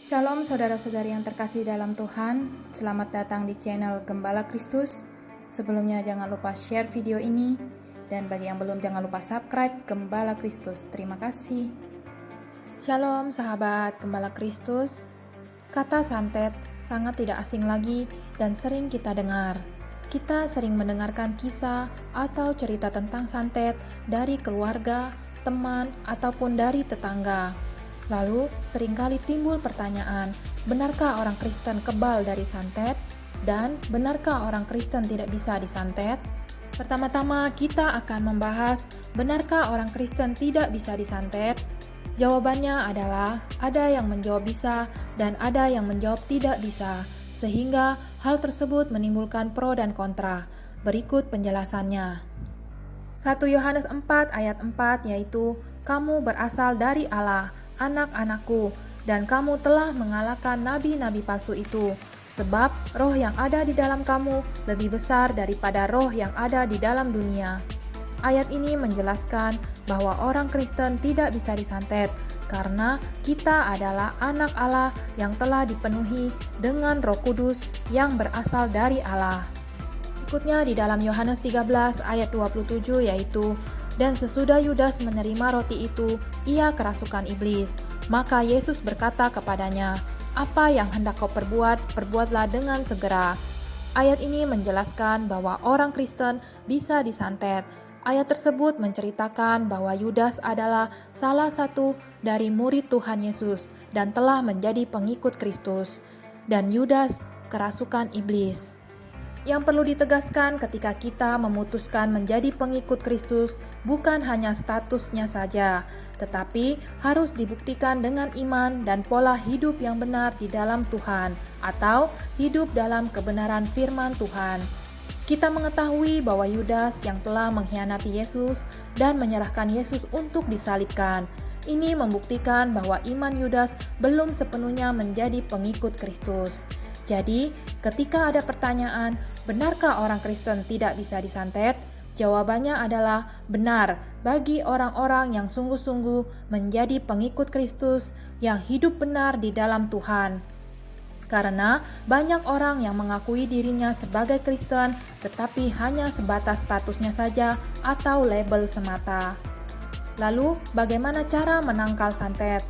Shalom saudara-saudari yang terkasih dalam Tuhan, selamat datang di channel Gembala Kristus. Sebelumnya jangan lupa share video ini, dan bagi yang belum jangan lupa subscribe Gembala Kristus. Terima kasih. Shalom sahabat Gembala Kristus. Kata santet sangat tidak asing lagi dan sering kita dengar. Kita sering mendengarkan kisah atau cerita tentang santet dari keluarga, teman, ataupun dari tetangga. Lalu seringkali timbul pertanyaan, benarkah orang Kristen kebal dari santet? Dan benarkah orang Kristen tidak bisa disantet? Pertama-tama kita akan membahas, benarkah orang Kristen tidak bisa disantet? Jawabannya adalah, ada yang menjawab bisa dan ada yang menjawab tidak bisa, sehingga hal tersebut menimbulkan pro dan kontra. Berikut penjelasannya. 1 Yohanes 4 ayat 4 yaitu, kamu berasal dari Allah, anak-anakku, dan kamu telah mengalahkan nabi-nabi palsu itu, sebab roh yang ada di dalam kamu lebih besar daripada roh yang ada di dalam dunia. Ayat ini menjelaskan bahwa orang Kristen tidak bisa disantet, karena kita adalah anak Allah yang telah dipenuhi dengan Roh Kudus yang berasal dari Allah. Berikutnya di dalam Yohanes 13 ayat 27 yaitu, dan sesudah Yudas menerima roti itu, ia kerasukan iblis. Maka Yesus berkata kepadanya, apa yang hendak kau perbuat, perbuatlah dengan segera. Ayat ini menjelaskan bahwa orang Kristen bisa disantet. Ayat tersebut menceritakan bahwa Yudas adalah salah satu dari murid Tuhan Yesus dan telah menjadi pengikut Kristus. Dan Yudas kerasukan iblis. Yang perlu ditegaskan ketika kita memutuskan menjadi pengikut Kristus bukan hanya statusnya saja, tetapi harus dibuktikan dengan iman dan pola hidup yang benar di dalam Tuhan, atau hidup dalam kebenaran firman Tuhan. Kita mengetahui bahwa Yudas yang telah mengkhianati Yesus dan menyerahkan Yesus untuk disalibkan. Ini membuktikan bahwa iman Yudas belum sepenuhnya menjadi pengikut Kristus. Jadi, ketika ada pertanyaan, benarkah orang Kristen tidak bisa disantet? Jawabannya adalah benar bagi orang-orang yang sungguh-sungguh menjadi pengikut Kristus yang hidup benar di dalam Tuhan. Karena banyak orang yang mengakui dirinya sebagai Kristen, tetapi hanya sebatas statusnya saja atau label semata. Lalu, bagaimana cara menangkal santet?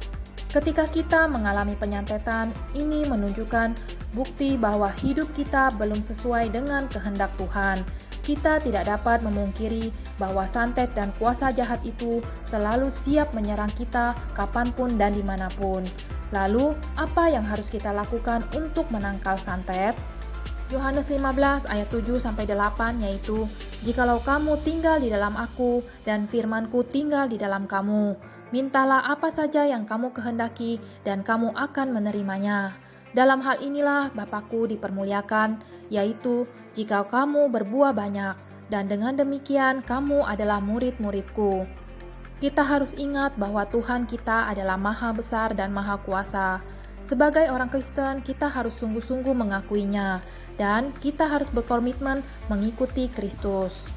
Ketika kita mengalami penyantetan, ini menunjukkan bukti bahwa hidup kita belum sesuai dengan kehendak Tuhan. Kita tidak dapat memungkiri bahwa santet dan kuasa jahat itu selalu siap menyerang kita kapanpun dan dimanapun. Lalu, apa yang harus kita lakukan untuk menangkal santet? Yohanes 15 ayat 7-8 yaitu, jikalau kamu tinggal di dalam aku dan firmanku tinggal di dalam kamu, mintalah apa saja yang kamu kehendaki dan kamu akan menerimanya. Dalam hal inilah Bapakku dipermuliakan, yaitu jika kamu berbuah banyak, dan dengan demikian kamu adalah murid-muridku. Kita harus ingat bahwa Tuhan kita adalah Maha Besar dan Maha Kuasa. Sebagai orang Kristen, kita harus sungguh-sungguh mengakuinya, dan kita harus berkomitmen mengikuti Kristus.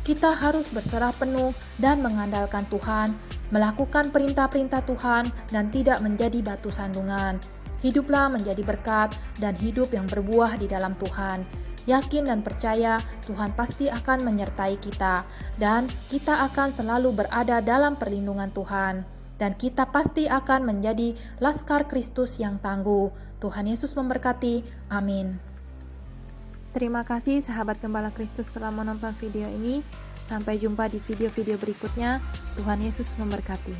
Kita harus berserah penuh dan mengandalkan Tuhan, melakukan perintah-perintah Tuhan, dan tidak menjadi batu sandungan. Hiduplah menjadi berkat dan hidup yang berbuah di dalam Tuhan. Yakin dan percaya Tuhan pasti akan menyertai kita, dan kita akan selalu berada dalam perlindungan Tuhan. Dan kita pasti akan menjadi laskar Kristus yang tangguh. Tuhan Yesus memberkati. Amin. Terima kasih sahabat Gembala Kristus telah menonton video ini. Sampai jumpa di video-video berikutnya. Tuhan Yesus memberkati.